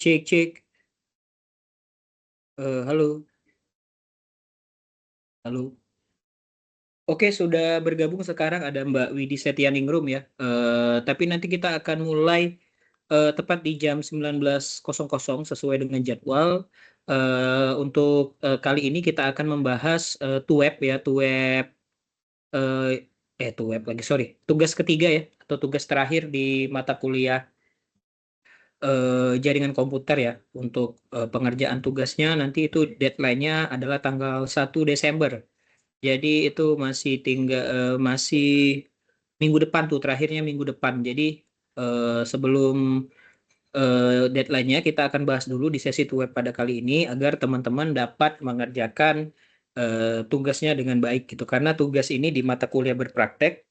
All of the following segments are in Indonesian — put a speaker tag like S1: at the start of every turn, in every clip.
S1: Cek cek. Halo, halo. Oke, sudah bergabung sekarang ada Mbak Widi Setianingrum ya. Tapi nanti kita akan mulai tepat di jam 19.00 sesuai dengan jadwal. Untuk kali ini kita akan membahas TUEP ya, TUEP eh TUEP lagi, sorry. Tugas ketiga ya, atau tugas terakhir di mata kuliah jaringan komputer ya. Untuk pengerjaan tugasnya nanti itu deadline-nya adalah tanggal 1 Desember. Jadi itu masih minggu depan tuh, terakhirnya minggu depan. Jadi sebelum deadline-nya kita akan bahas dulu di sesi web pada kali ini agar teman-teman dapat mengerjakan tugasnya dengan baik gitu. Karena tugas ini di mata kuliah berpraktek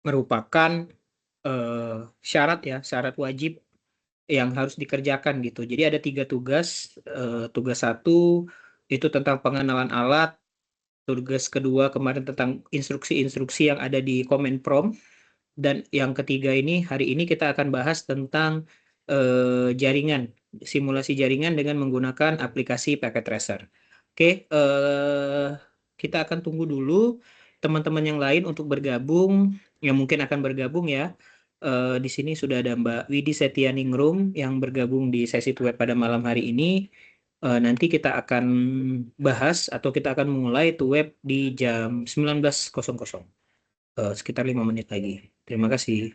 S1: merupakan eh, syarat ya, syarat wajib yang harus dikerjakan gitu. Jadi ada 3 tugas. Tugas satu itu tentang pengenalan alat. Tugas kedua kemarin tentang instruksi-instruksi yang ada di command prompt. Dan yang ketiga ini, hari ini kita akan bahas tentang jaringan, simulasi jaringan dengan menggunakan aplikasi Packet Tracer. Oke, kita akan tunggu dulu teman-teman yang lain untuk bergabung, yang mungkin akan bergabung ya. Di sini sudah ada Mbak Widi Setianingrum yang bergabung di sesi web pada malam hari ini. Nanti kita akan bahas atau kita akan memulai web di jam 19.00, sekitar 5 menit lagi. Terima kasih.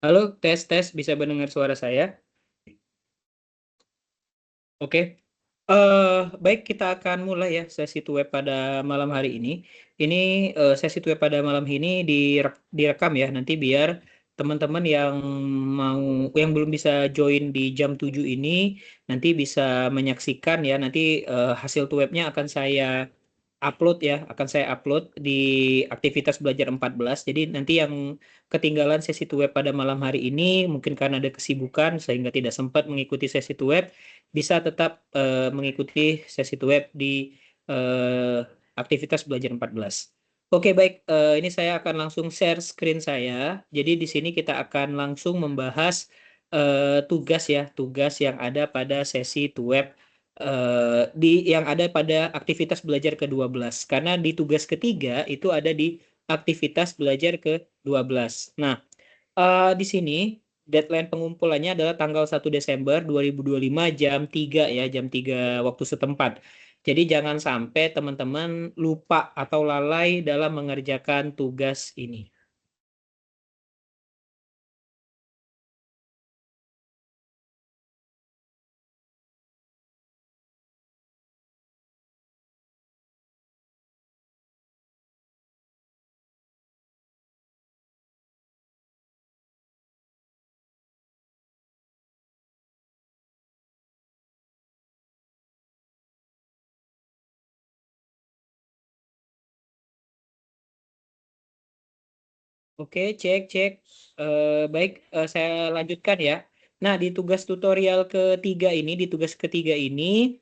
S1: Halo, tes tes, bisa mendengar suara saya? Oke. Baik, kita akan mulai ya sesi web pada malam hari ini. Ini sesi web pada malam ini direkam ya, nanti biar teman-teman yang mau yang belum bisa join di jam 7 ini nanti bisa menyaksikan ya. Nanti hasil webnya akan saya upload di aktivitas belajar 14. Jadi nanti yang ketinggalan sesi web pada malam hari ini mungkin karena ada kesibukan sehingga tidak sempat mengikuti sesi web bisa tetap mengikuti sesi web di eh, aktivitas belajar 14. Oke, baik. Ini saya akan langsung share screen saya. Jadi di sini kita akan langsung membahas tugas ya, tugas yang ada pada sesi web yang ada pada aktivitas belajar ke-12. Karena di tugas ketiga itu ada di aktivitas belajar ke-12. Nah, di sini deadline pengumpulannya adalah tanggal 1 Desember 2025 jam 3 ya, jam 3 waktu setempat. Jadi jangan sampai teman-teman lupa atau lalai dalam mengerjakan tugas ini. Oke, cek cek. Baik, saya lanjutkan ya. Nah, di tugas tutorial ketiga ini, di tugas ketiga ini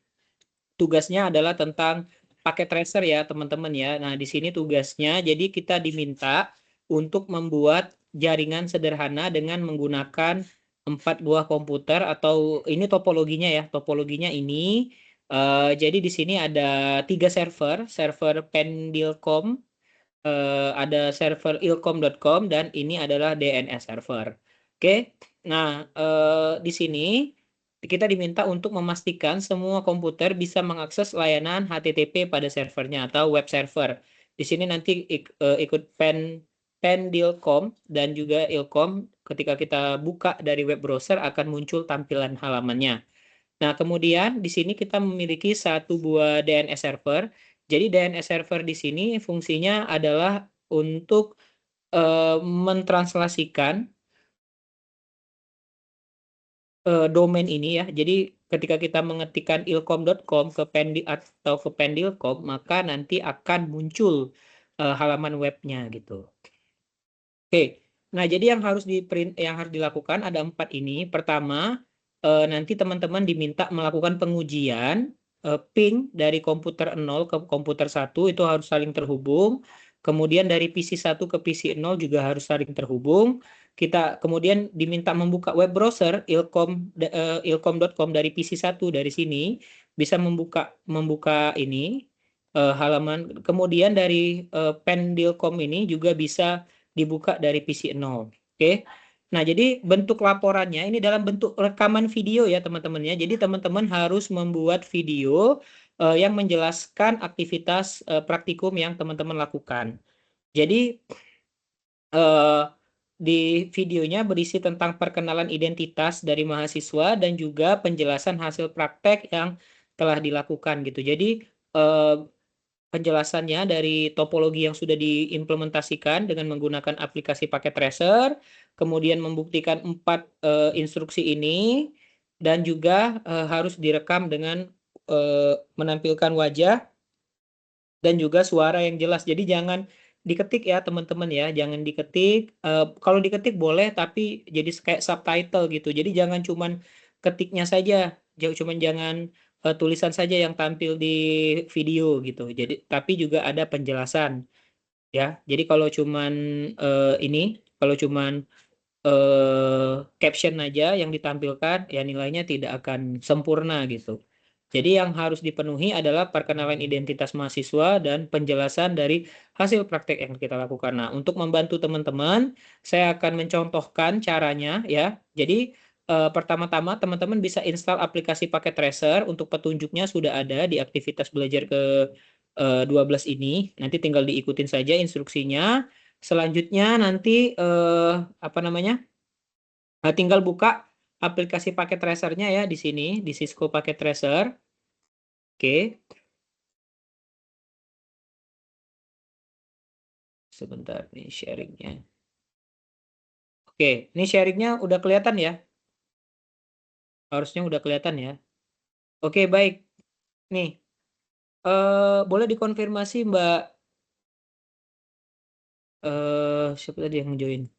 S1: tugasnya adalah tentang paket tracer ya teman-teman ya. Nah di sini tugasnya jadi kita diminta untuk membuat jaringan sederhana dengan menggunakan 4 buah komputer atau ini topologinya ya. Topologinya ini jadi di sini ada 3 server, server Pendilcom, ada server ilcom.com dan ini adalah DNS server. Oke, nah di sini kita diminta untuk memastikan semua komputer bisa mengakses layanan HTTP pada servernya atau web server. Di sini nanti ikut Pendilcom dan juga Ilcom ketika kita buka dari web browser akan muncul tampilan halamannya. Nah, kemudian di sini kita memiliki 1 buah DNS server. Jadi DNS server di sini fungsinya adalah untuk mentranslasikan domain ini ya. Jadi ketika kita mengetikkan ilkom.com ke Pendi atau ke Pendilcom, maka nanti akan muncul halaman webnya gitu. Oke, nah jadi yang harus dilakukan ada 4 ini. Pertama, nanti teman-teman diminta melakukan pengujian ping dari komputer 0 ke komputer 1 itu harus saling terhubung. Kemudian dari PC 1 ke PC 0 juga harus saling terhubung. Kita kemudian diminta membuka web browser ilkom.com dari PC 1 dari sini bisa membuka ini halaman. Kemudian dari Pendilcom ini juga bisa dibuka dari PC 0. Oke. Nah, jadi bentuk laporannya ini dalam bentuk rekaman video ya, teman-teman ya. Jadi teman-teman harus membuat video yang menjelaskan aktivitas praktikum yang teman-teman lakukan. Jadi eh, di videonya berisi tentang perkenalan identitas dari mahasiswa dan juga penjelasan hasil praktek yang telah dilakukan gitu. Jadi eh, penjelasannya dari topologi yang sudah diimplementasikan dengan menggunakan aplikasi paket tracer, kemudian membuktikan 4 instruksi ini, dan juga harus direkam dengan menampilkan wajah dan juga suara yang jelas. Jadi jangan diketik ya teman-teman ya, jangan diketik. Kalau diketik boleh, tapi jadi kayak subtitle gitu. Jadi jangan cuman ketiknya saja, cuman jangan tulisan saja yang tampil di video gitu. Jadi tapi juga ada penjelasan ya. Jadi kalau cuman ini, kalau cuman caption aja yang ditampilkan, ya nilainya tidak akan sempurna gitu. Jadi yang harus dipenuhi adalah perkenalan identitas mahasiswa dan penjelasan dari hasil praktek yang kita lakukan. Nah, untuk membantu teman-teman, saya akan mencontohkan caranya ya. Jadi pertama-tama teman-teman bisa install aplikasi paket tracer. Untuk petunjuknya sudah ada di aktivitas belajar ke 12 ini. Nanti tinggal diikutin saja instruksinya. Selanjutnya nanti apa namanya? Nah, tinggal buka aplikasi paket tracernya ya di sini, di Cisco Packet Tracer. Oke, sebentar nih sharingnya. Oke, ini sharingnya udah kelihatan ya? Harusnya udah kelihatan ya. Oke, baik. Nih, boleh dikonfirmasi Mbak, siapa tadi yang join?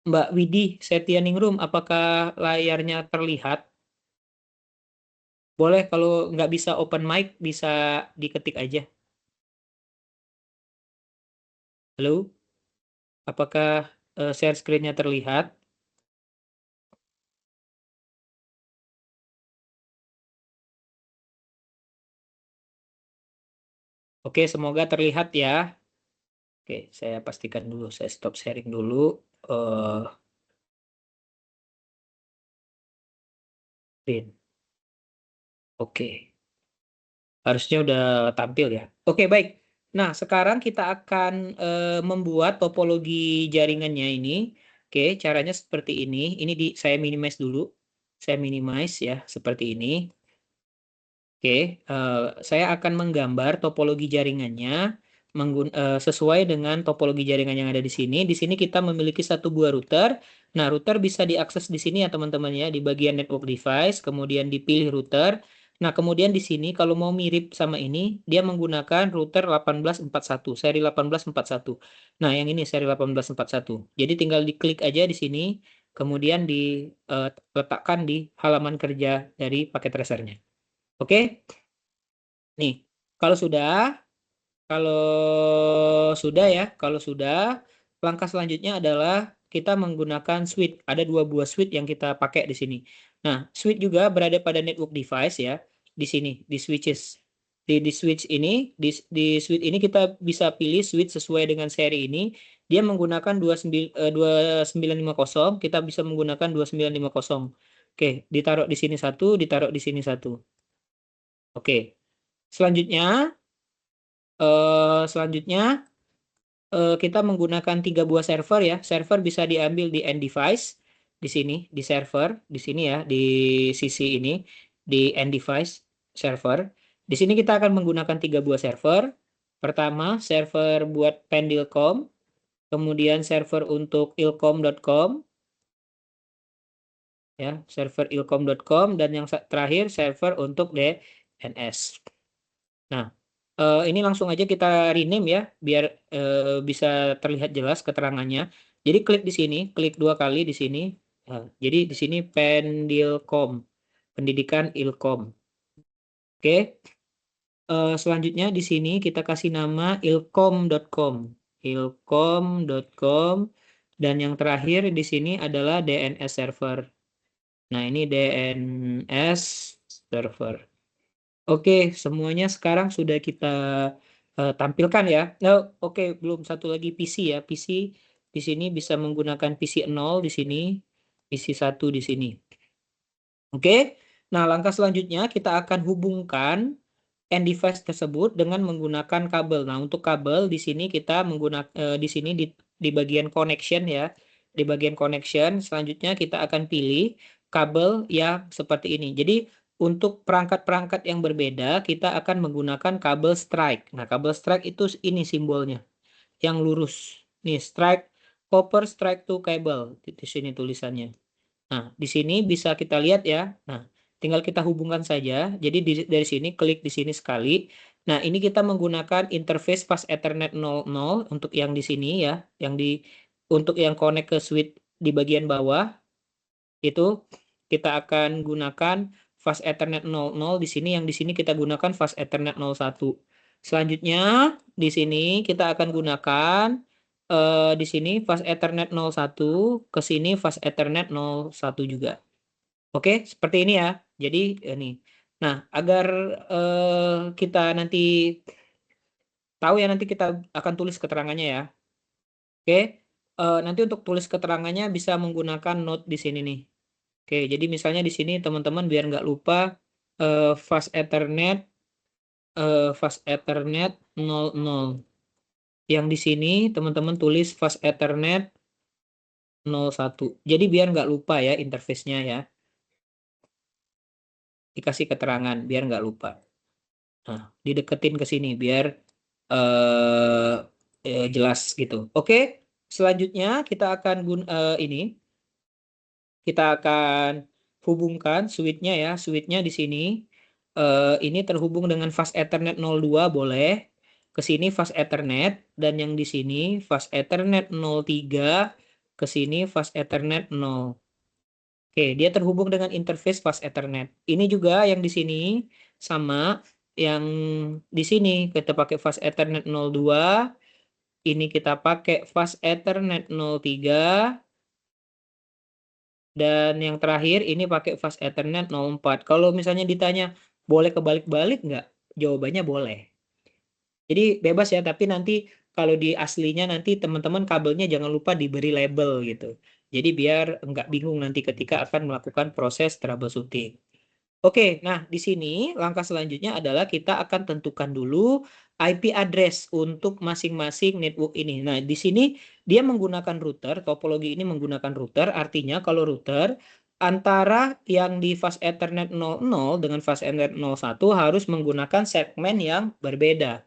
S1: Mbak Widi Setianingrum, apakah layarnya terlihat? Boleh kalau nggak bisa open mic, bisa diketik aja. Halo, apakah share screen-nya terlihat? Oke, semoga terlihat ya. Oke, saya pastikan dulu, saya stop sharing dulu. eh Screen. Oke, harusnya udah tampil ya. Oke, baik. Nah, sekarang kita akan membuat topologi jaringannya ini. Oke, caranya seperti ini. Ini saya minimize dulu. Saya minimize ya, seperti ini. Oke, saya akan menggambar topologi jaringannya sesuai dengan topologi jaringan yang ada di sini. Di sini kita memiliki satu buah router. Nah, router bisa diakses di sini ya teman-teman ya, di bagian network device, kemudian dipilih router. Nah, kemudian di sini kalau mau mirip sama ini, dia menggunakan router 1841, seri 1841. Nah, yang ini seri 1841. Jadi tinggal diklik aja di sini, kemudian diletakkan di halaman kerja dari paket tracernya. Oke, nih kalau kalau sudah, langkah selanjutnya adalah kita menggunakan switch. Ada dua buah switch yang kita pakai di sini. Nah, switch juga berada pada network device ya, di sini di switches. Di switch ini, di switch ini kita bisa pilih switch sesuai dengan seri ini. Dia menggunakan 2950, kita bisa menggunakan 2950. Oke, ditaruh di sini satu, ditaruh di sini satu. Oke. Selanjutnya, selanjutnya kita menggunakan 3 buah server ya. Server bisa diambil di end device di sini, di server di sini ya, di sisi ini, di end device server. Di sini kita akan menggunakan 3 buah server. Pertama, server buat Pendilcom, kemudian server untuk ilcom.com ya, server ilcom.com, dan yang terakhir server untuk DNS. Nah, ini langsung aja kita rename ya, biar bisa terlihat jelas keterangannya. Jadi klik di sini, klik 2 kali di sini. Jadi di sini Pendilcom, pendidikan Ilkom. Oke, selanjutnya di sini kita kasih nama ilkom.com, ilkom.com, dan yang terakhir di sini adalah DNS server. Nah, ini DNS server. Oke, semuanya sekarang sudah kita tampilkan ya. Nah, oke, belum satu lagi PC ya. PC di sini bisa menggunakan PC 0 di sini, PC 1 di sini. Oke. Nah, langkah selanjutnya kita akan hubungkan end device tersebut dengan menggunakan kabel. Nah, untuk kabel di sini kita menggunakan di sini di bagian connection ya. Di bagian connection, selanjutnya kita akan pilih kabel yang seperti ini. Jadi, untuk perangkat-perangkat yang berbeda, kita akan menggunakan kabel strike. Nah, kabel strike itu ini simbolnya, yang lurus. Nih, strike, copper strike to cable. Di sini tulisannya. Nah, di sini bisa kita lihat ya. Nah, tinggal kita hubungkan saja. Jadi dari sini klik di sini sekali. Nah, ini kita menggunakan interface fast Ethernet 00 untuk yang di sini ya, yang untuk yang connect ke switch di bagian bawah itu kita akan gunakan fast Ethernet 00 di sini, yang di sini kita gunakan fast Ethernet 01. Selanjutnya di sini kita akan gunakan di sini fast Ethernet 01, ke sini fast Ethernet 01 juga. Oke, seperti ini ya. Jadi ini. Nah, agar kita nanti tahu ya, nanti kita akan tulis keterangannya ya. Oke, nanti untuk tulis keterangannya bisa menggunakan note di sini nih. Oke, jadi misalnya di sini teman-teman biar nggak lupa fast Ethernet 00. Yang di sini teman-teman tulis fast Ethernet 01. Jadi biar nggak lupa ya interface-nya ya. Dikasih keterangan biar nggak lupa. Nah, dideketin ke sini biar jelas gitu. Oke, selanjutnya kita akan ini kita akan hubungkan switch-nya ya. Switch-nya di sini ini terhubung dengan fast Ethernet 02 boleh. Ke sini fast Ethernet dan yang di sini fast Ethernet 03 ke sini fast Ethernet 0. Oke, dia terhubung dengan interface fast Ethernet. Ini juga yang di sini sama yang di sini kita pakai fast Ethernet 02, ini kita pakai fast Ethernet 03 dan yang terakhir ini pakai fast Ethernet 04. Kalau misalnya ditanya boleh kebalik-balik nggak? Jawabannya boleh. Jadi bebas ya, tapi nanti kalau di aslinya nanti teman-teman kabelnya jangan lupa diberi label gitu. Jadi biar nggak bingung nanti ketika akan melakukan proses troubleshooting. Oke, nah di sini langkah selanjutnya adalah kita akan tentukan dulu IP address untuk masing-masing network ini. Nah, di sini dia menggunakan router, topologi ini menggunakan router, artinya kalau router antara yang di fast Ethernet 00 dengan fast Ethernet 01 harus menggunakan segmen yang berbeda.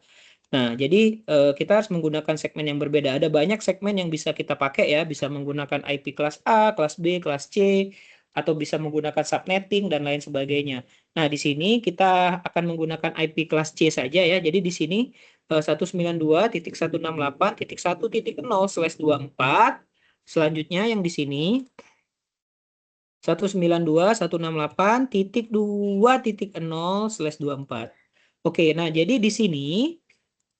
S1: Nah, jadi kita harus menggunakan segmen yang berbeda. Ada banyak segmen yang bisa kita pakai ya, bisa menggunakan IP kelas A, kelas B, kelas C, atau bisa menggunakan subnetting dan lain sebagainya. Nah, di sini kita akan menggunakan IP kelas C saja ya. Jadi di sini 192.168.1.0/24. Selanjutnya yang di sini 192.168.2.0/24. Oke, nah jadi di sini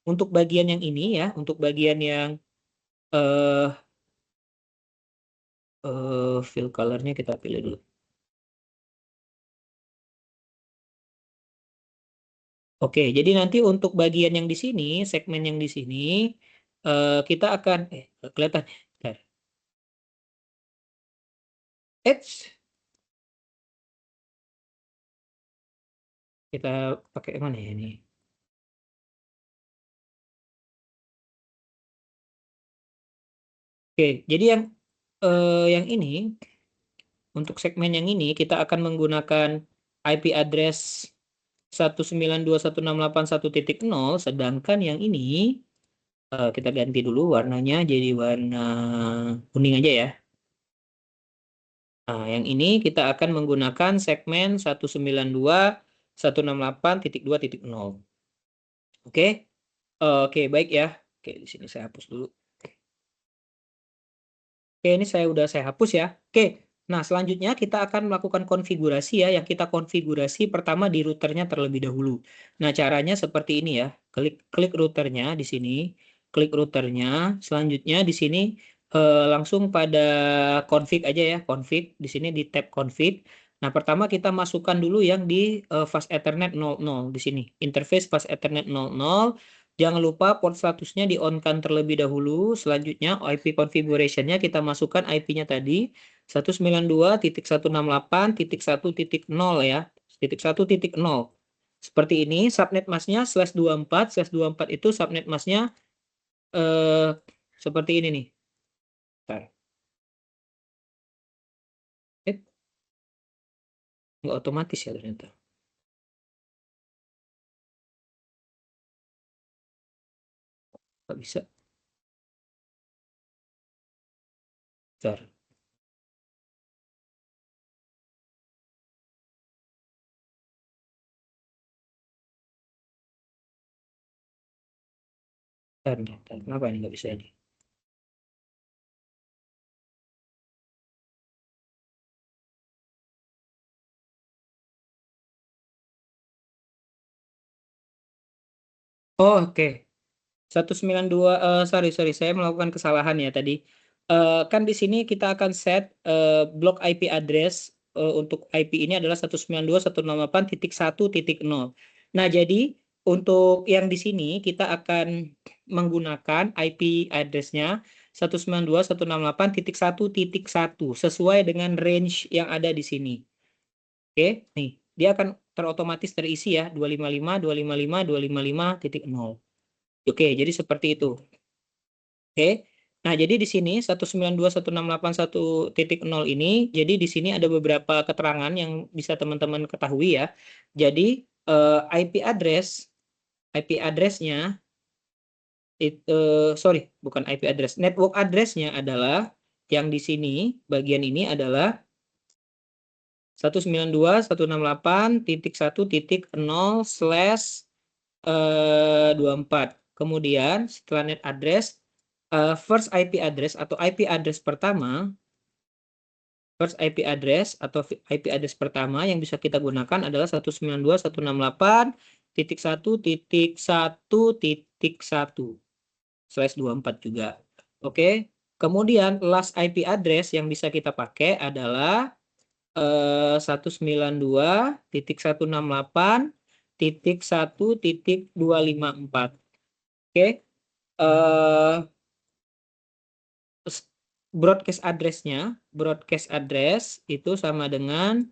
S1: untuk bagian yang ini ya, untuk bagian yang eh fill color-nya kita pilih dulu. Oke, jadi nanti untuk bagian yang di sini, segmen yang di sini, kita akan kelihatan. Bentar. Kita pakai yang mana ya ini? Oke, jadi yang ini untuk segmen yang ini kita akan menggunakan IP address 192.168.1.0, sedangkan yang ini kita ganti dulu warnanya jadi warna kuning aja ya. Nah, yang ini kita akan menggunakan segmen 192.168.2.0. Oke, oke baik ya. Oke, di sini saya hapus dulu. Oke, ini saya hapus ya. Oke, nah selanjutnya kita akan melakukan konfigurasi ya. Yang kita konfigurasi pertama di routernya terlebih dahulu. Nah, caranya seperti ini ya. Klik routernya di sini, klik routernya. Selanjutnya di sini langsung pada config aja ya, config. Di sini di tab config. Nah, pertama kita masukkan dulu yang di fast Ethernet 00 di sini. Interface fast Ethernet 00. Jangan lupa port statusnya di on-kan terlebih dahulu. Selanjutnya IP configuration-nya kita masukkan IP-nya tadi 192.168.1.0 ya. 1.0. Seperti ini subnet mask-nya /24. /24 itu subnet mask-nya seperti ini nih. Bentar. Nggak otomatis ya ternyata. Nggak bisa. Bentar. Bentar. Kenapa ini nggak bisa ini? Oh, oke. 192 sorry saya melakukan kesalahan ya tadi. Kan di sini kita akan set blok IP address untuk IP ini adalah 192.168.1.0. Nah, jadi untuk yang di sini kita akan menggunakan IP address-nya 192.168.1.1 sesuai dengan range yang ada di sini. Oke, nih dia akan terotomatis terisi ya 255.255.255.0. Oke, jadi seperti itu. Oke. Nah, jadi di sini 192.168.1.0 ini, jadi di sini ada beberapa keterangan yang bisa teman-teman ketahui ya. Jadi IP address-nya itu sorry, bukan IP address. Network address-nya adalah yang di sini, bagian ini adalah 192.168.1.0/24. Kemudian setelah net address, first IP address atau IP address pertama, IP address pertama yang bisa kita gunakan adalah 192.168.1.1/24 juga. Oke. Kemudian last IP address yang bisa kita pakai adalah 192.168.1.254. Oke. Broadcast address itu sama dengan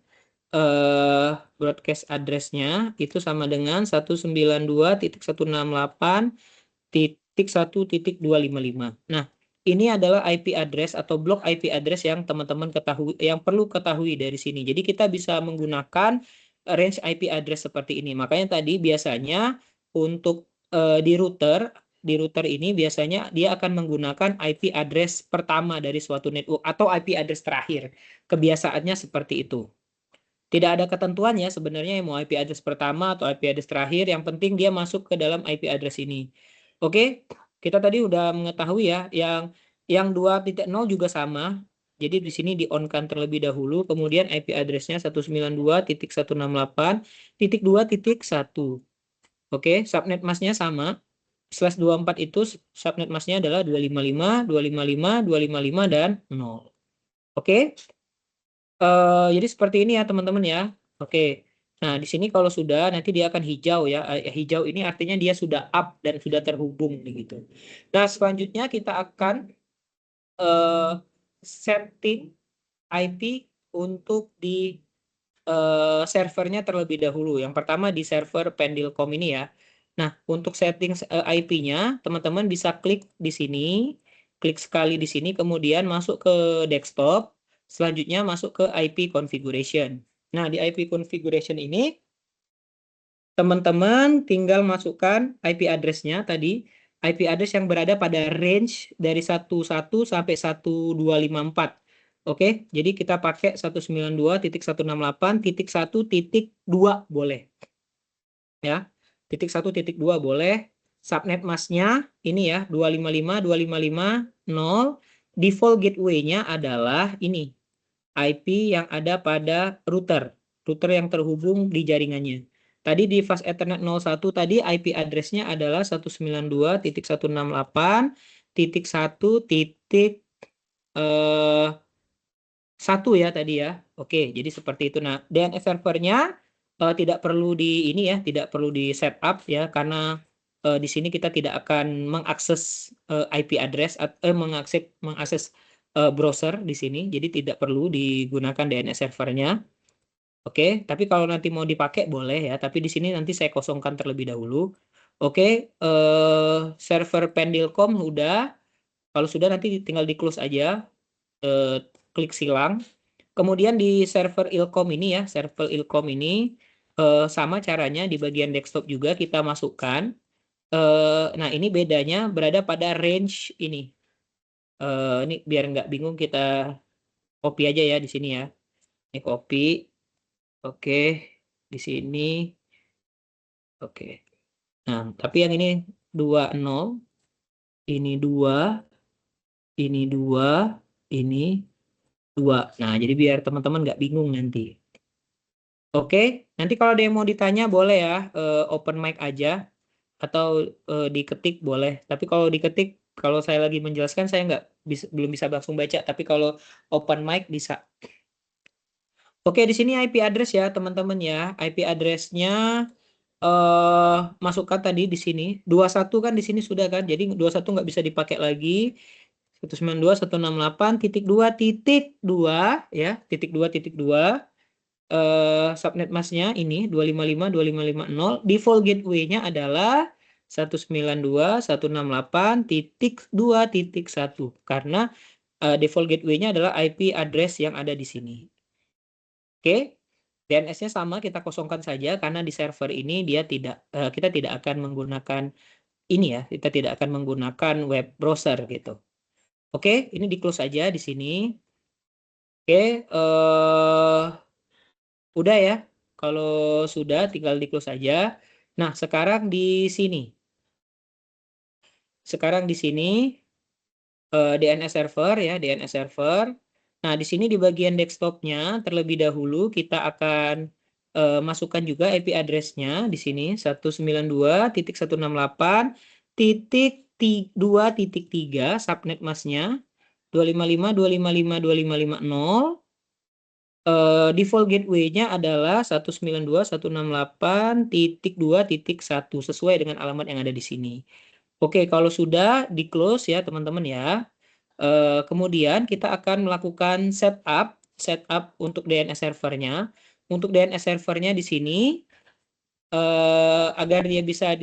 S1: broadcast address-nya itu sama dengan 192.168.1.255. Nah, ini adalah IP address atau blok IP address yang teman-teman ketahui, yang perlu ketahui dari sini. Jadi kita bisa menggunakan range IP address seperti ini. Makanya tadi biasanya untuk di router ini biasanya dia akan menggunakan IP address pertama dari suatu network atau IP address terakhir. Kebiasaannya seperti itu. Tidak ada ketentuannya sebenarnya mau IP address pertama atau IP address terakhir, yang penting dia masuk ke dalam IP address ini. Oke, kita tadi udah mengetahui ya, yang 2.0 juga sama. Jadi di sini di on-kan terlebih dahulu, kemudian IP address-nya 192.168.2.1. Oke, subnet mask-nya sama. /24 itu subnet mask-nya adalah 255, 255, 255, dan 0. Oke. Jadi seperti ini ya teman-teman ya. Oke. Nah, di sini kalau sudah nanti dia akan hijau ya. Hijau ini artinya dia sudah up dan sudah terhubung begitu. Nah, selanjutnya kita akan setting IP untuk di servernya terlebih dahulu. Yang pertama di server Pendilcom ini ya. Nah, untuk setting IP-nya, teman-teman bisa klik di sini, klik sekali di sini, kemudian masuk ke desktop, selanjutnya masuk ke IP configuration. Nah, di IP configuration ini, teman-teman tinggal masukkan IP address-nya tadi, IP address yang berada pada range dari 11 sampai 1254. Oke, jadi kita pakai 192.168.1.2 boleh. Ya, .1.2 boleh. Subnet mask-nya ini ya, 255, 255, 0. Default gateway-nya adalah ini, IP yang ada pada router yang terhubung di jaringannya. Tadi di Fast Ethernet 01 tadi IP address-nya adalah 192.168.1 ya tadi ya. Oke, jadi seperti itu. Nah, DNS servernya tidak perlu di ini ya, tidak perlu di setup ya, karena di sini kita tidak akan mengakses IP address atau mengakses browser di sini, jadi tidak perlu digunakan DNS servernya. Oke, tapi kalau nanti mau dipakai boleh ya, tapi di sini nanti saya kosongkan terlebih dahulu. Oke, server Pendilcom udah. Kalau sudah nanti tinggal di close aja, klik silang. Kemudian di server Ilkom ini ya, server Ilkom ini sama caranya di bagian desktop juga kita masukkan. Nah, ini bedanya berada pada range ini. Ini biar nggak bingung kita copy aja ya di sini ya. Ini copy. Oke, di sini. Oke. Nah, tapi yang ini 20, ini 2, ini 2, ini 2. Nah, jadi biar teman-teman nggak bingung nanti. Oke, nanti kalau ada yang mau ditanya boleh ya, open mic aja atau diketik boleh. Tapi kalau diketik, kalau saya lagi menjelaskan saya belum bisa langsung baca. Tapi kalau open mic bisa. Oke, di sini IP address ya teman-teman ya. IP address-nya masukkan tadi di sini. 21 kan di sini sudah kan. Jadi 21 nggak bisa dipakai lagi. 192.168.2 ya, .2.2. Subnet mask-nya ini 255, 2550. Default gateway-nya adalah 192.168.2.1 karena default gateway-nya adalah IP address yang ada di sini. Oke, DNS-nya sama, kita kosongkan saja karena di server ini dia kita tidak akan menggunakan ini ya, kita tidak akan menggunakan web browser gitu. Oke, ini di close aja di sini. Oke, udah ya. Kalau sudah tinggal di close aja. Nah, sekarang di sini. Sekarang di sini DNS server ya, DNS server. Nah, di sini di bagian desktopnya terlebih dahulu kita akan masukkan juga IP address-nya di sini 192.168.2.3 subnet mask-nya 255.255.255.0. Default gateway-nya adalah 192.168.2.1 sesuai dengan alamat yang ada di sini. Oke, kalau sudah di close ya teman-teman ya. Kemudian kita akan melakukan setup untuk DNS servernya. Untuk DNS servernya di sini agar dia bisa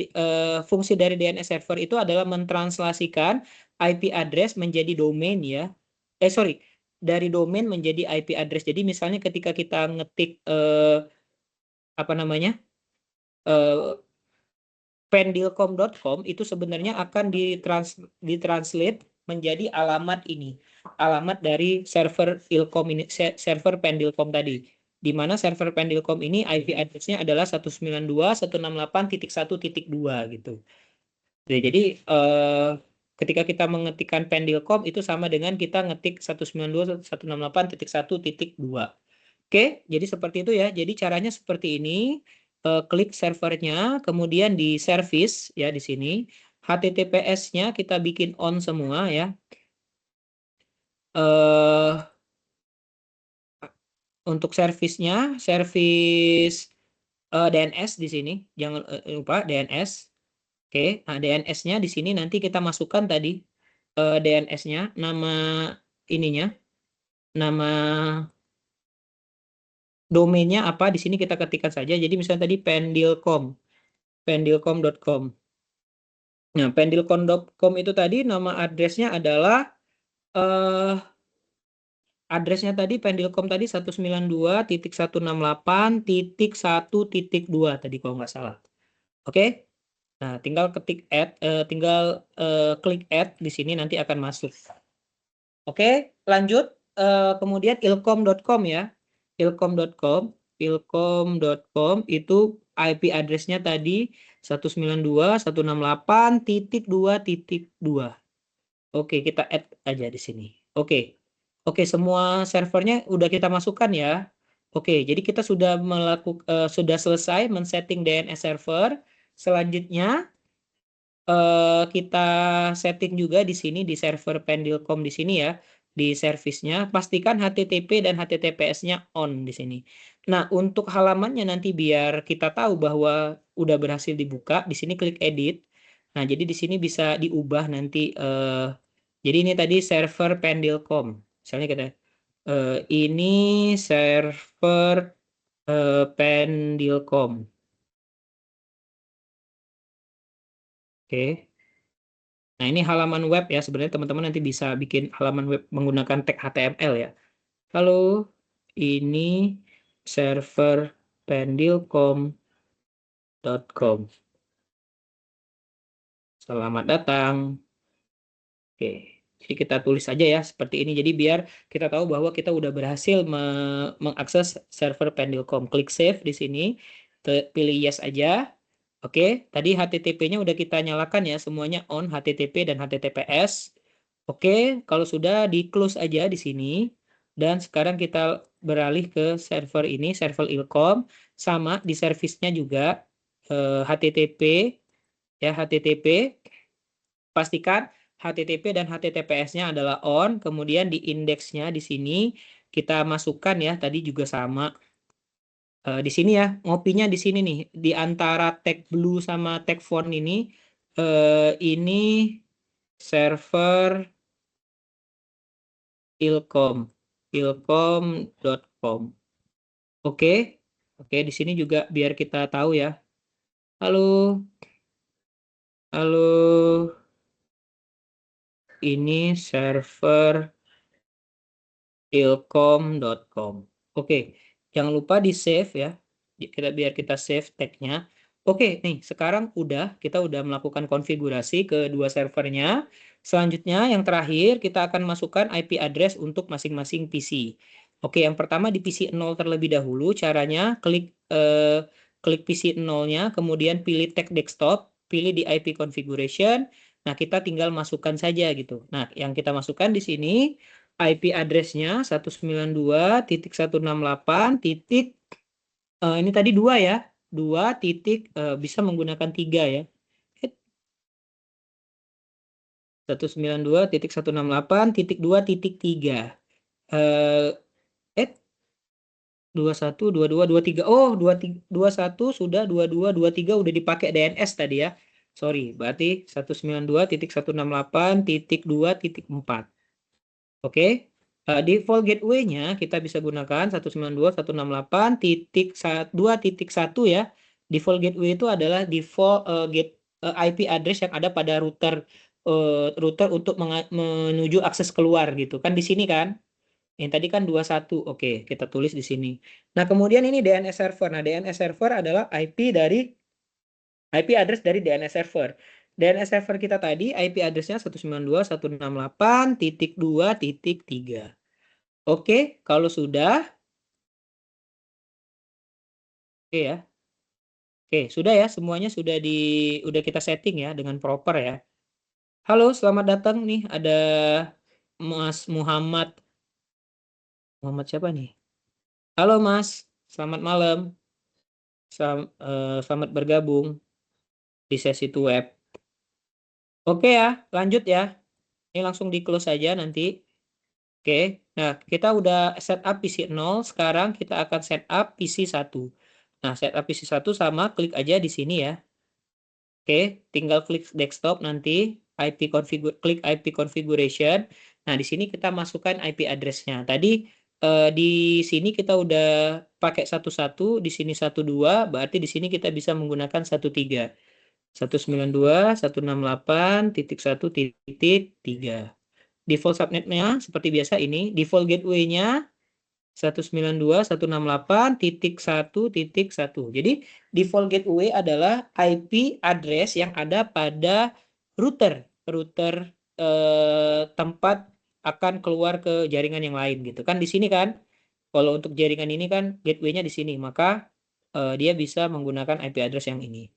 S1: fungsi dari DNS server itu adalah mentranslasikan IP address menjadi domain ya. Sorry, dari domain menjadi IP address. Jadi misalnya ketika kita ngetik apa namanya pendilcom.com itu sebenarnya akan ditranslate menjadi alamat ini, alamat dari server ilkom ini, server pendilcom tadi, di mana server pendilcom ini IP address-nya adalah 192.168.1.2 gitu. Jadi ketika kita mengetikkan pendilcom itu sama dengan kita ngetik 192.168.1.2. Oke, jadi seperti itu ya. Jadi caranya seperti ini. Klik servernya, kemudian di service ya di sini. HTTPS-nya kita bikin on semua ya. Untuk service-nya, service DNS di sini. Jangan lupa DNS. Oke, nah DNS-nya di sini nanti kita masukkan tadi DNS-nya, nama ininya, nama domainnya apa di sini kita ketikkan saja. Jadi misalnya tadi pendilcom.com. Nah, pendilcom.com itu tadi nama address-nya adalah address-nya tadi pendilcom tadi 192.168.1.2 tadi kalau nggak salah. Oke. Nah, tinggal ketik add, klik add di sini nanti akan masuk. Oke, lanjut. Kemudian ilkom.com ya. Ilkom.com itu IP address-nya tadi 192.168.2.2. Oke, kita add aja di sini. Oke. Oke, semua servernya udah kita masukkan ya. Oke, jadi kita sudah sudah selesai men-setting DNS server. Selanjutnya kita setting juga di sini di server pendilcom di sini ya, di service-nya pastikan HTTP dan HTTPS-nya on di sini. Nah, untuk halamannya nanti biar kita tahu bahwa udah berhasil dibuka, di sini klik edit. Nah, jadi di sini bisa diubah nanti jadi ini tadi server pendilcom. Misalnya kita ini server pendilcom. Oke. Nah, ini halaman web ya. Sebenarnya teman-teman nanti bisa bikin halaman web menggunakan tag HTML ya. Halo, ini server pendilcom.com. Selamat datang. Oke. Jadi kita tulis saja ya seperti ini. Jadi biar kita tahu bahwa kita udah berhasil mengakses server pendilcom. Klik save di sini. Pilih yes aja. Oke, tadi HTTP-nya udah kita nyalakan ya, semuanya on HTTP dan HTTPS. Oke, kalau sudah di close aja di sini. Dan sekarang kita beralih ke server ini, server ilkom. Sama di service-nya juga HTTP ya, HTTP. Pastikan HTTP dan HTTPS-nya adalah on. Kemudian di indeksnya di sini kita masukkan ya, tadi juga sama. Di sini ya, ngopinya di sini nih, di antara tag blue sama tag font ini server ilkom.com. Oke, oke di sini juga biar kita tahu ya. Halo, Halo, ini server ilkom.com. Oke, jangan lupa di save ya. Biar kita save tag-nya. Oke, nih sekarang kita udah melakukan konfigurasi ke dua servernya. Selanjutnya yang terakhir kita akan masukkan IP address untuk masing-masing PC. Oke, yang pertama di PC 0 terlebih dahulu. Caranya klik PC 0-nya, kemudian pilih tag desktop, pilih di IP configuration. Nah, kita tinggal masukkan saja gitu. Nah, yang kita masukkan di sini IP address-nya 192.168. Ini tadi 2 ya. 2 titik bisa menggunakan 3 ya. 192.168.2.3. Eh eh 21 22 23. Oh, 21 sudah, 22 23 udah dipakai DNS tadi ya. Sorry, berarti 192.168.2.4. Oke, default gateway-nya kita bisa gunakan 192.168.2.1 ya. Default gateway itu adalah default IP address yang ada pada router untuk menuju akses keluar gitu kan di sini kan. Yang tadi kan 21. Oke, kita tulis di sini. Nah, kemudian ini DNS server. Nah, DNS server adalah IP address dari DNS server. DNS server kita tadi IP address-nya 192.168.2.3. Oke, kalau sudah, oke ya. Oke, sudah ya, semuanya udah kita setting ya dengan proper ya. Halo, selamat datang nih. Ada Mas Muhammad. Muhammad siapa nih? Halo Mas, selamat malam. Selamat bergabung di sesi web. Oke ya, lanjut ya. Ini langsung di close saja nanti. Oke, nah kita udah setup PC 0, sekarang kita akan setup PC 1. Nah, setup PC 1 sama klik aja di sini ya. Oke, tinggal klik desktop nanti, klik IP configuration. Nah, di sini kita masukkan IP address-nya. Tadi di sini kita udah pakai 11, di sini 12, berarti di sini kita bisa menggunakan 13. 192.168.1.3. Default subnetnya seperti biasa ini, default gateway-nya 192.168.1.1. Jadi default gateway adalah IP address yang ada pada router tempat akan keluar ke jaringan yang lain gitu kan di sini kan. Kalau untuk jaringan ini kan gateway-nya di sini, maka dia bisa menggunakan IP address yang ini.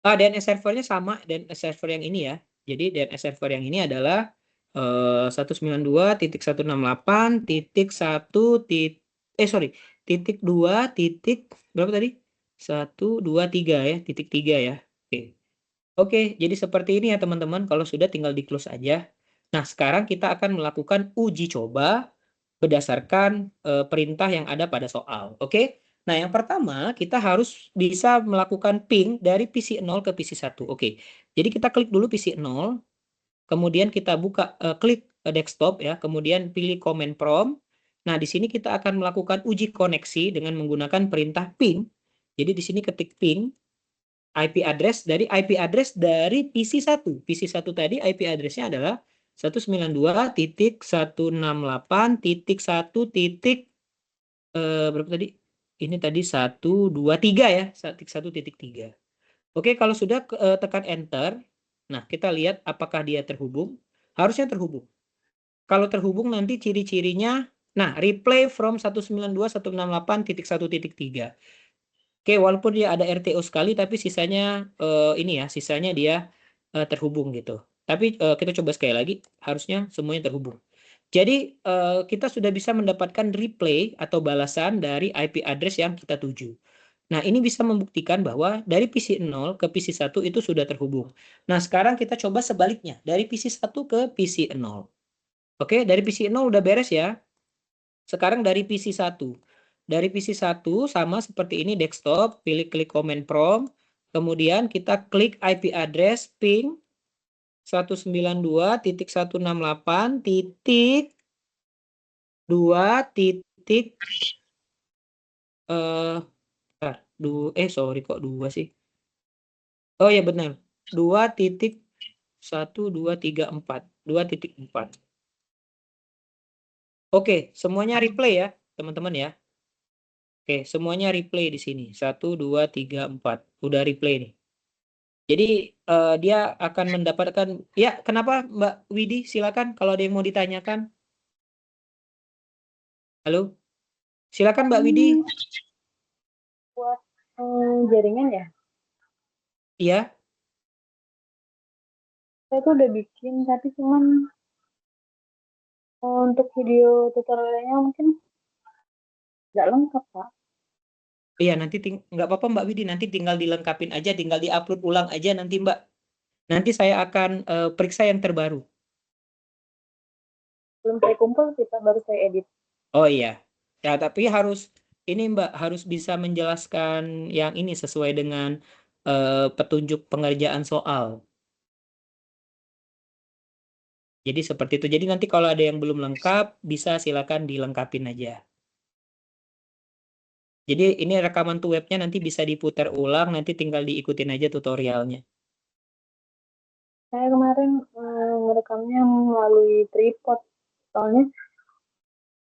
S1: DNS servernya sama DNS server yang ini ya. Jadi DNS server yang ini adalah 192.168.1 sorry, titik 2 titik berapa tadi? 123 ya, titik 3 ya. Oke. Oke, jadi seperti ini ya teman-teman. Kalau sudah tinggal di close aja. Nah, sekarang kita akan melakukan uji coba berdasarkan perintah yang ada pada soal. Oke. Nah, yang pertama kita harus bisa melakukan ping dari PC 0 ke PC 1. Oke. Jadi kita klik dulu PC 0, kemudian kita klik desktop ya, kemudian pilih command prompt. Nah, di sini kita akan melakukan uji koneksi dengan menggunakan perintah ping. Jadi di sini ketik ping IP address dari PC 1. PC 1 tadi IP address-nya adalah 192.168.1. Berapa tadi? Ini tadi 123 ya, 1.3. Oke, kalau sudah tekan enter. Nah, kita lihat apakah dia terhubung. Harusnya terhubung. Kalau terhubung nanti ciri-cirinya, nah, replay from 192.168.1.3. Oke, walaupun dia ada RTO sekali, tapi sisanya sisanya dia terhubung gitu. Tapi kita coba sekali lagi, harusnya semuanya terhubung. Jadi kita sudah bisa mendapatkan replay atau balasan dari IP address yang kita tuju. Nah, ini bisa membuktikan bahwa dari PC 0 ke PC 1 itu sudah terhubung. Nah, sekarang kita coba sebaliknya, dari PC 1 ke PC 0. Oke, dari PC 0 udah beres ya. Sekarang dari PC 1. Dari PC 1 sama seperti ini desktop, pilih klik command prompt, kemudian kita klik IP address ping 192.168.2 titik sorry kok 2 sih. Oh ya benar. 2.1234. 2.4. Oke, semuanya replay ya, teman-teman ya. Oke, semuanya replay di sini. 1, 2, 3, 4. Udah replay nih. Jadi dia akan mendapatkan, ya kenapa Mbak Widi? Silakan kalau ada yang mau ditanyakan. Halo, silakan Mbak Widi.
S2: Buat jaringan ya.
S1: Iya,
S2: Saya tuh udah bikin, tapi cuman untuk video tutorialnya mungkin nggak lengkap, Pak.
S1: iya nanti nggak apa-apa Mbak Widi. Nanti tinggal dilengkapin aja, tinggal diupload ulang aja nanti Mbak. Nanti saya akan periksa yang terbaru.
S2: Belum saya kumpul, kita baru saya edit.
S1: Oh iya, ya tapi harus ini Mbak harus bisa menjelaskan yang ini sesuai dengan petunjuk pengerjaan soal. Jadi seperti itu. Jadi nanti kalau ada yang belum lengkap, bisa silakan dilengkapin aja. Jadi ini rekaman tuh webnya nanti bisa diputar ulang, nanti tinggal diikutin aja tutorialnya.
S2: Saya kemarin merekamnya melalui tripod, soalnya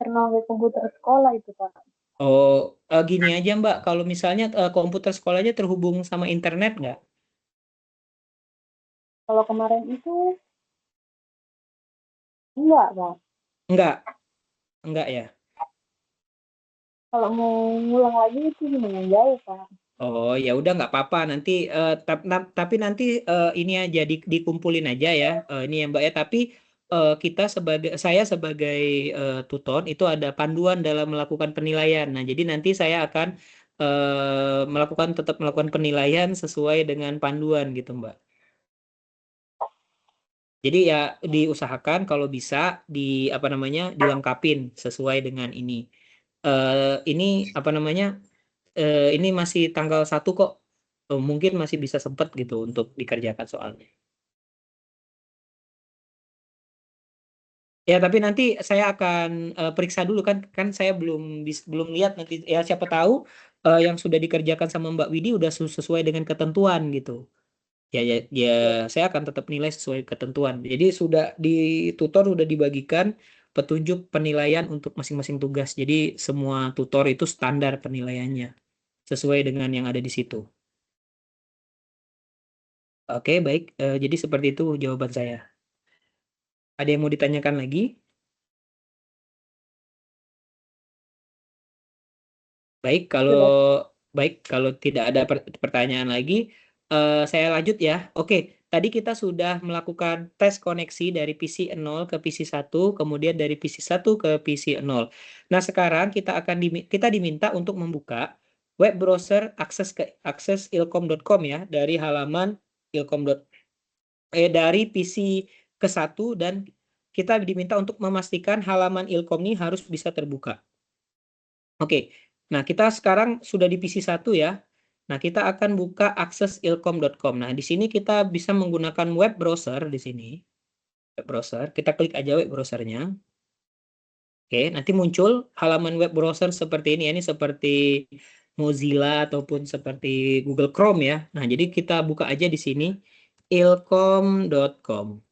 S2: karena pakai komputer sekolah itu, Pak.
S1: Oh, gini aja Mbak, kalau misalnya komputer sekolahnya terhubung sama internet nggak?
S2: Kalau kemarin itu enggak, Pak.
S1: Nggak, nggak ya.
S2: Kalau mau ngulang lagi itu lumayan jauh, Pak.
S1: Oh ya udah nggak apa-apa nanti tapi nanti ini aja dikumpulin aja ya ini ya Mbak ya tapi saya sebagai tutor itu ada panduan dalam melakukan penilaian. Nah jadi nanti saya akan tetap melakukan penilaian sesuai dengan panduan gitu Mbak. Jadi ya diusahakan kalau bisa di apa namanya dilengkapin sesuai dengan ini. Ini apa namanya? Ini masih tanggal 1 kok. Mungkin masih bisa sempet gitu untuk dikerjakan soalnya. Ya, tapi nanti saya akan periksa dulu kan kan saya belum lihat nanti ya siapa tahu yang sudah dikerjakan sama Mbak Widi udah sesuai dengan ketentuan gitu. Ya, ya, ya, saya akan tetap nilai sesuai ketentuan. Jadi sudah di tutor sudah dibagikan petunjuk penilaian untuk masing-masing tugas. Jadi semua tutor itu standar penilaiannya sesuai dengan yang ada di situ. Oke, baik. Jadi seperti itu jawaban saya. Ada yang mau ditanyakan lagi? Baik,
S2: Sudah.
S1: kalau tidak ada pertanyaan lagi, saya lanjut ya. Oke, tadi kita sudah melakukan tes koneksi dari PC 0 ke PC 1, kemudian dari PC 1 ke PC 0. Nah, sekarang kita diminta untuk membuka web browser akses ilkom.com ya dari halaman ilkom. Dari PC ke 1 dan kita diminta untuk memastikan halaman Ilkom ini harus bisa terbuka. Oke, nah kita sekarang sudah di PC 1 ya. Nah, kita akan buka aksesilkom.com. Nah, di sini kita bisa menggunakan web browser di sini. Web browser, kita klik aja web browsernya. Oke, nanti muncul halaman web browser seperti ini. Ini seperti Mozilla ataupun seperti Google Chrome ya. Nah, jadi kita buka aja di sini ilkom.com.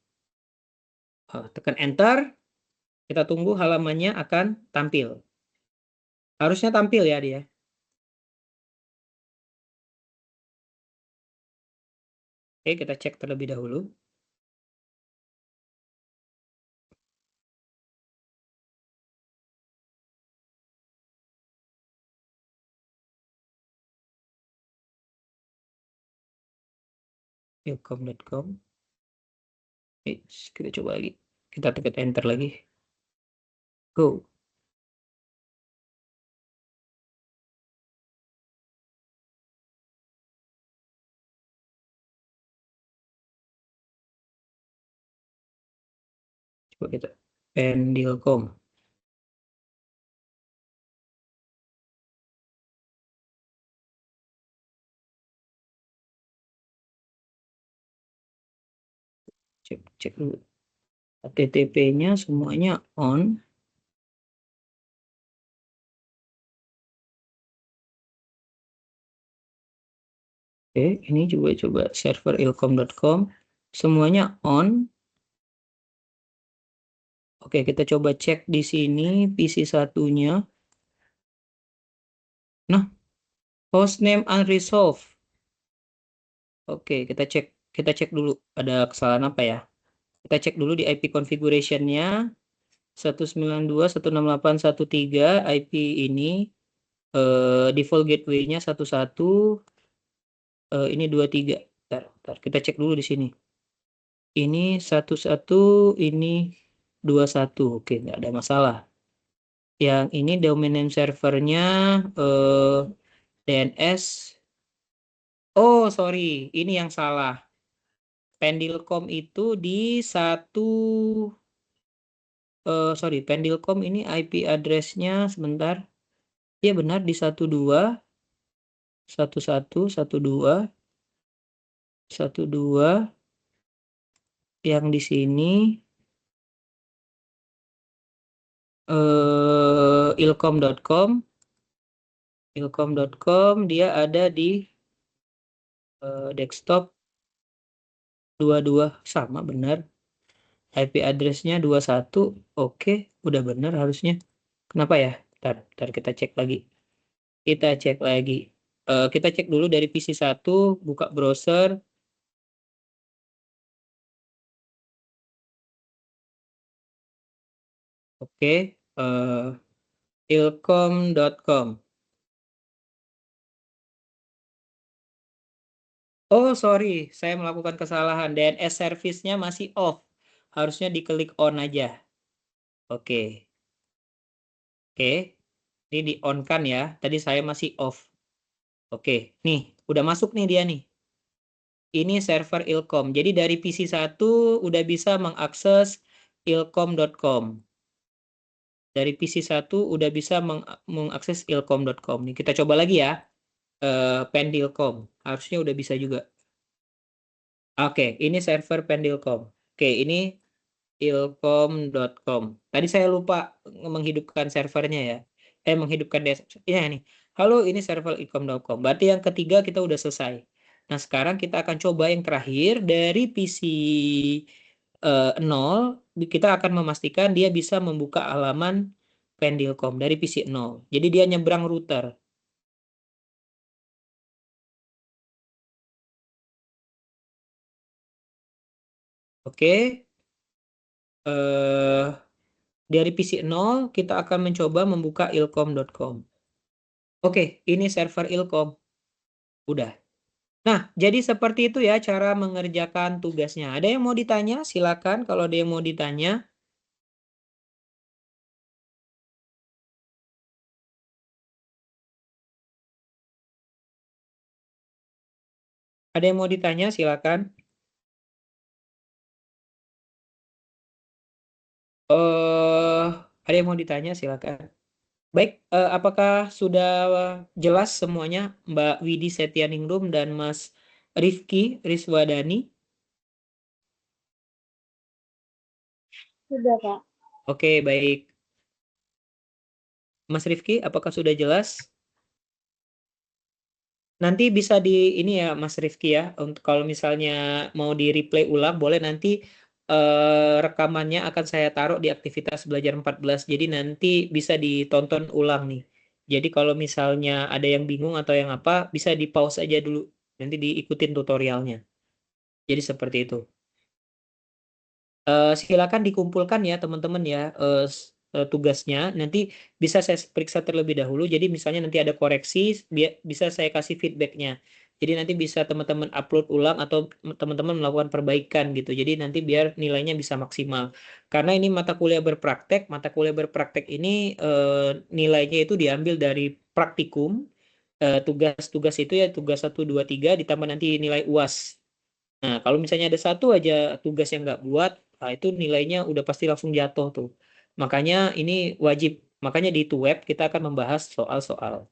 S1: Tekan enter. Kita tunggu halamannya akan tampil. Harusnya tampil ya dia. Oke, kita cek terlebih dahulu. Ilkom.com. Kita coba lagi. Kita tekan enter lagi. Go. Coba kita. Pendilkom. Cek, cek dulu. HTTP-nya semuanya on. Oke, ini juga coba server ilkom.com. Semuanya on. Oke, kita coba cek di sini PC satunya. Nah, hostname unresolved. Oke, kita cek dulu ada kesalahan apa ya. Kita cek dulu di IP configuration-nya 192.168.1.3 IP ini default gateway-nya 11 ini 23. Bentar, kita cek dulu di sini. Ini 11 ini 21. Oke, nggak ada masalah. Yang ini domain name servernya DNS. Oh, sorry, ini yang salah. Pendilkom itu di Pendilkom ini IP address-nya sebentar. Iya benar di 12 yang di sini ilkom.com dia ada di desktop 22 sama benar. IP address-nya 21. Oke, udah benar harusnya. Kenapa ya? Ntar kita cek lagi. Kita cek dulu dari PC 1, buka browser. Oke, ilkom.com. Oh, sorry, saya melakukan kesalahan. DNS service-nya masih off. Harusnya diklik on aja. Oke, oke. Ini di on kan ya. Tadi saya masih off. Oke, nih, udah masuk nih dia nih. Ini server Ilkom. Jadi dari PC 1 udah bisa mengakses ilkom.com. Dari PC 1 udah bisa mengakses ilkom.com. Nih, kita coba lagi ya. Pendilkom. Harusnya udah bisa juga. Oke, ini server Pendilkom. Oke, ini ilkom.com. Tadi saya lupa menghidupkan servernya ya. Menghidupkan desktop. Iya nih. Halo, ini server ilkom.com. Berarti yang ketiga kita udah selesai. Nah, sekarang kita akan coba yang terakhir dari PC 0. Kita akan memastikan dia bisa membuka halaman Pendilkom dari PC 0. Jadi dia nyebrang router. Oke. Eh, dari PC 0 kita akan mencoba membuka ilkom.com. Oke, ini server ilkom. Udah. Nah, jadi seperti itu ya cara mengerjakan tugasnya. Ada yang mau ditanya? Silakan kalau ada yang mau ditanya. Ada yang mau ditanya? Silakan. Ada yang mau ditanya? Silakan. Baik, apakah sudah jelas semuanya, Mbak Widi Setianingrum dan Mas Rifki Riswadani?
S2: Sudah, Kak.
S1: Oke, baik. Mas Rifki, apakah sudah jelas? Nanti bisa di ini ya Mas Rifki ya, untuk kalau misalnya mau di replay ulang boleh nanti rekamannya akan saya taruh di aktivitas belajar 14. Jadi nanti bisa ditonton ulang nih. Jadi kalau misalnya ada yang bingung atau yang apa bisa di pause aja dulu. Nanti diikutin tutorialnya. Jadi seperti itu. Silakan dikumpulkan ya teman-teman ya tugasnya. Nanti bisa saya periksa terlebih dahulu. Jadi misalnya nanti ada koreksi, bisa saya kasih feedbacknya. Jadi nanti bisa teman-teman upload ulang atau teman-teman melakukan perbaikan gitu. Jadi nanti biar nilainya bisa maksimal. Karena ini mata kuliah berpraktek ini nilainya itu diambil dari praktikum. Tugas-tugas itu ya tugas 1, 2, 3 ditambah nanti nilai UAS. Nah, kalau misalnya ada satu aja tugas yang nggak buat, nah itu nilainya udah pasti langsung jatuh tuh. Makanya ini wajib. Makanya di itu web kita akan membahas soal-soal.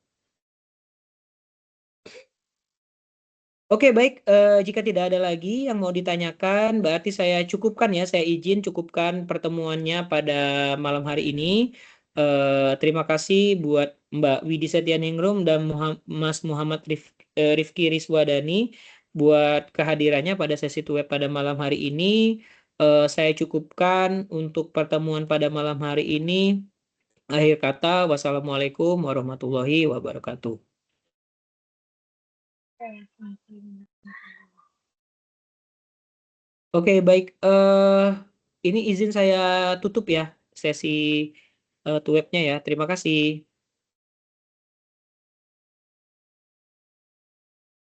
S1: Oke, baik. Jika tidak ada lagi yang mau ditanyakan, berarti saya cukupkan ya. Saya izin cukupkan pertemuannya pada malam hari ini. Terima kasih buat Mbak Widi Setianingrum dan Mas Muhammad Rifki Riswadani buat kehadirannya pada sesi web pada malam hari ini. Saya cukupkan untuk pertemuan pada malam hari ini. Akhir kata, wassalamualaikum warahmatullahi wabarakatuh. Oke, baik. Ini izin saya tutup ya sesi webnya ya. Terima kasih.